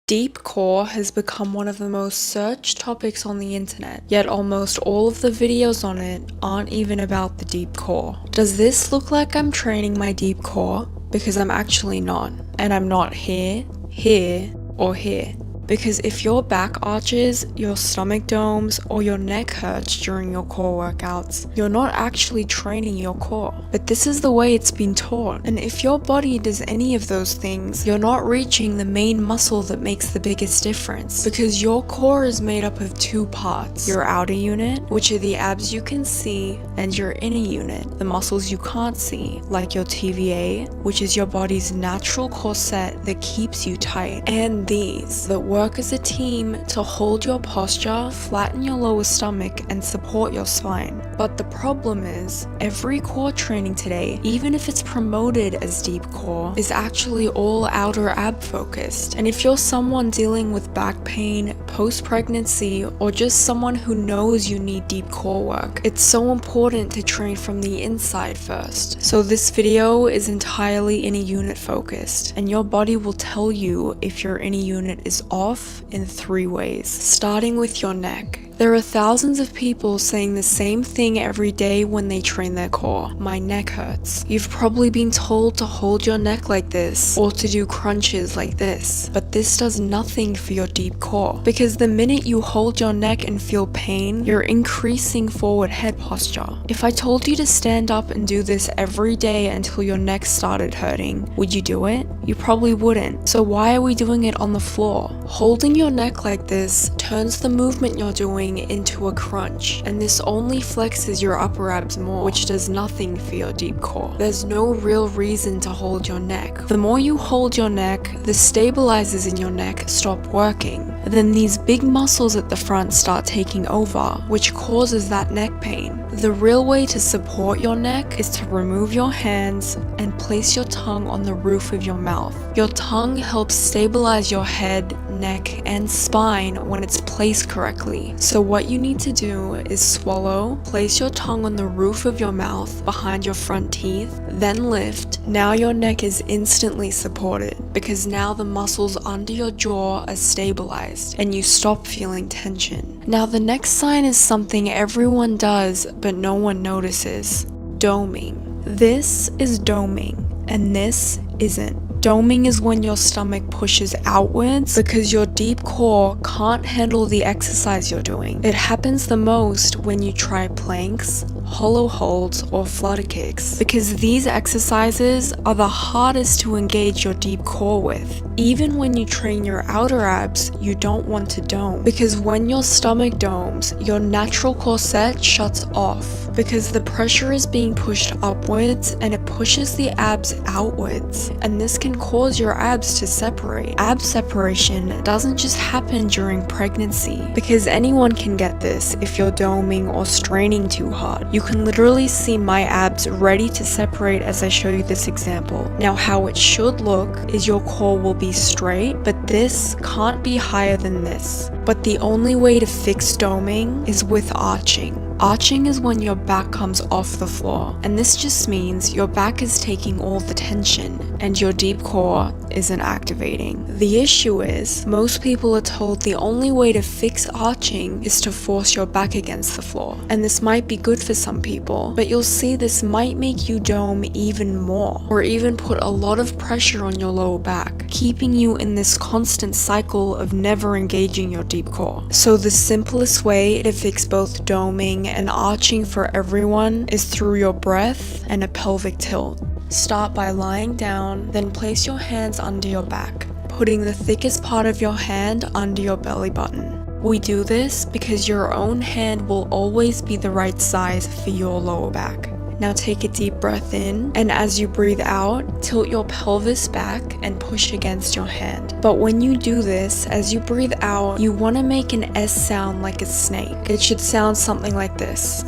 Deep core has become one of the most searched topics on the internet, yet almost all of the videos on it aren't even about the deep core. Does this look like I'm training my deep core? Because I'm actually not. And I'm not here, here, or here. Because if your back arches, your stomach domes, or your neck hurts during your core workouts, you're not actually training your core. But this is the way it's been taught. And if your body does any of those things, you're not reaching the main muscle that makes the biggest difference. Because your core is made up of two parts. Your outer unit, which are the abs you can see, and your inner unit, the muscles you can't see, like your TVA, which is your body's natural corset that keeps you tight. And these, that work as a team to hold your posture, flatten your lower stomach, and support your spine. But the problem is, every core training today, even if it's promoted as deep core, is actually all outer ab focused. And if you're someone dealing with back pain, post-pregnancy, or just someone who knows you need deep core work, it's so important to train from the inside first. So this video is entirely inner unit focused, and your body will tell you if your inner unit is off in 3 ways, starting with your neck. There are thousands of people saying the same thing every day when they train their core. My neck hurts. You've probably been told to hold your neck like this or to do crunches like this, but this does nothing for your deep core, because the minute you hold your neck and feel pain, you're increasing forward head posture. If I told you to stand up and do this every day until your neck started hurting, would you do it? You probably wouldn't. So why are we doing it on the floor? Holding your neck like this turns the movement you're doing into a crunch, and this only flexes your upper abs more, which does nothing for your deep core. There's no real reason to hold your neck. The more you hold your neck, the stabilizers in your neck stop working. Then these big muscles at the front start taking over, which causes that neck pain. The real way to support your neck is to remove your hands and place your tongue on the roof of your mouth. Your tongue helps stabilize your head, neck, and spine when it's placed correctly. So what you need to do is swallow, place your tongue on the roof of your mouth behind your front teeth, then lift. Now your neck is instantly supported because now the muscles under your jaw are stabilized and you stop feeling tension. Now the next sign is something everyone does but no one notices. Doming. This is doming, and this isn't. Doming is when your stomach pushes outwards because your deep core can't handle the exercise you're doing. It happens the most when you try planks, hollow holds, or flutter kicks, because these exercises are the hardest to engage your deep core with. Even when you train your outer abs, you don't want to dome, because when your stomach domes, your natural corset shuts off because the pressure is being pushed upwards and it pushes the abs outwards, and this can cause your abs to separate. Ab separation doesn't just happen during pregnancy, because anyone can get this if you're doming or straining too hard. You can literally see my abs ready to separate as I show you this example. Now how it should look is your core will be straight, but this can't be higher than this. But the only way to fix doming is with arching. Arching is when your back comes off the floor, and this just means your back is taking all the tension and your deep core isn't activating. The issue is, most people are told the only way to fix arching is to force your back against the floor. And this might be good for some people, but you'll see this might make you dome even more, or even put a lot of pressure on your lower back, keeping you in this constant cycle of never engaging your deep core. So the simplest way to fix both doming and arching for everyone is through your breath and a pelvic tilt. Start by lying down, then place your hands under your back, putting the thickest part of your hand under your belly button. We do this because your own hand will always be the right size for your lower back. Now take a deep breath in, and as you breathe out, tilt your pelvis back and push against your hand. But when you do this, as you breathe out, you want to make an S sound like a snake. It should sound something like this.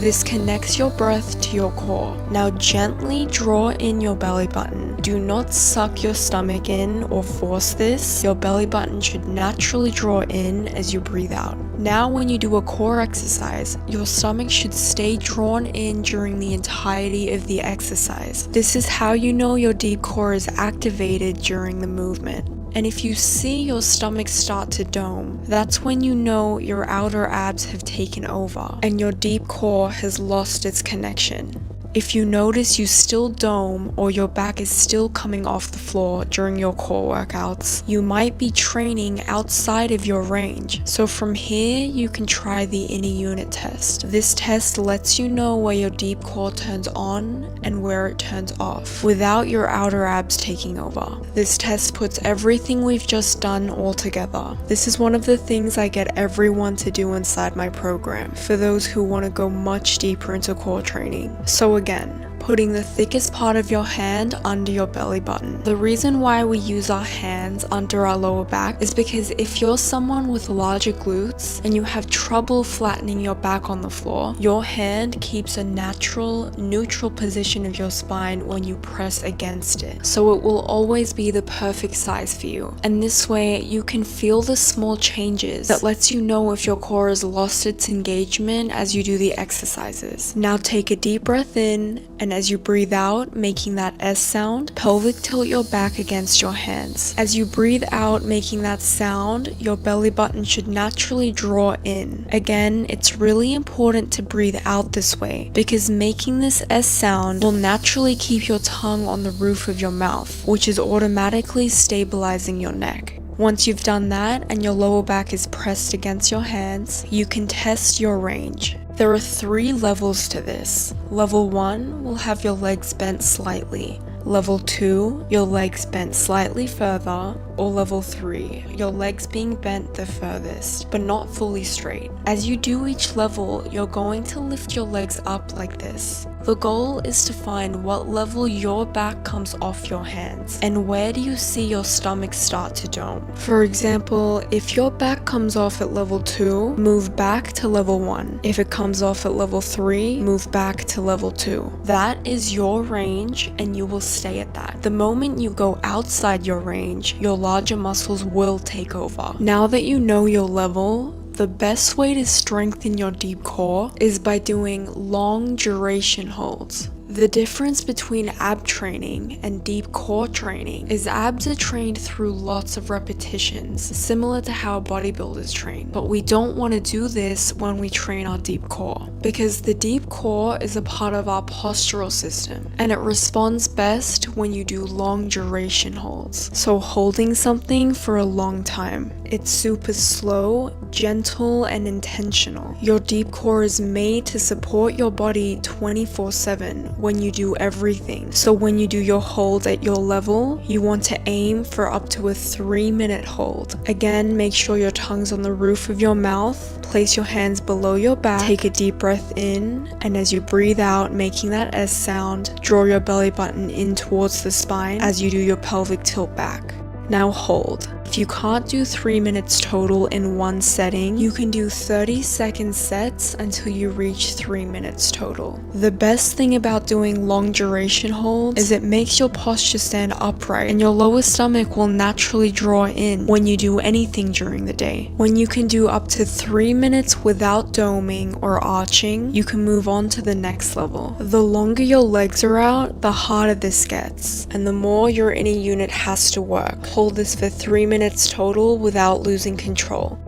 This connects your breath to your core. Now gently draw in your belly button. Do not suck your stomach in or force this. Your belly button should naturally draw in as you breathe out. Now when you do a core exercise, your stomach should stay drawn in during the entirety of the exercise. This is how you know your deep core is activated during the movement. And if you see your stomach start to dome, that's when you know your outer abs have taken over and your deep core has lost its connection. If you notice you still dome or your back is still coming off the floor during your core workouts, you might be training outside of your range. So from here, you can try the inner unit test. This test lets you know where your deep core turns on and where it turns off without your outer abs taking over. This test puts everything we've just done all together. This is one of the things I get everyone to do inside my program for those who want to go much deeper into core training. So again, putting the thickest part of your hand under your belly button. The reason why we use our hands under our lower back is because if you're someone with larger glutes and you have trouble flattening your back on the floor, your hand keeps a natural, neutral position of your spine when you press against it. So it will always be the perfect size for you. And this way you can feel the small changes that lets you know if your core has lost its engagement as you do the exercises. Now take a deep breath in, and as you breathe out, making that S sound, pelvic tilt your back against your hands. As you breathe out, making that sound, your belly button should naturally draw in. Again, it's really important to breathe out this way because making this S sound will naturally keep your tongue on the roof of your mouth, which is automatically stabilizing your neck. Once you've done that and your lower back is pressed against your hands, you can test your range. There are 3 levels to this. Level 1 will have your legs bent slightly. Level 2, your legs bent slightly further, or level 3, your legs being bent the furthest, but not fully straight. As you do each level, you're going to lift your legs up like this. The goal is to find what level your back comes off your hands, and where do you see your stomach start to dome. For example, if your back comes off at level 2, move back to level 1. If it comes off at level 3, move back to level 2. That is your range, and you will stay at that. The moment you go outside your range, your larger muscles will take over. Now that you know your level, the best way to strengthen your deep core is by doing long duration holds. The difference between ab training and deep core training is abs are trained through lots of repetitions, similar to how bodybuilders train. But we don't want to do this when we train our deep core, because the deep core is a part of our postural system, and it responds best when you do long duration holds. So holding something for a long time. It's super slow, gentle, and intentional. Your deep core is made to support your body 24/7 when you do everything. So when you do your hold at your level, you want to aim for up to a 3-minute hold. Again, make sure your tongue's on the roof of your mouth. Place your hands below your back. Take a deep breath in, and as you breathe out, making that S sound, draw your belly button in towards the spine as you do your pelvic tilt back. Now hold. If you can't do 3 minutes total in one setting, you can do 30-second sets until you reach 3 minutes total. The best thing about doing long duration holds is it makes your posture stand upright, and your lower stomach will naturally draw in when you do anything during the day. When you can do up to 3 minutes without doming or arching, you can move on to the next level. The longer your legs are out, the harder this gets, and the more your inner unit has to work. Hold this for 3 minutes total without losing control.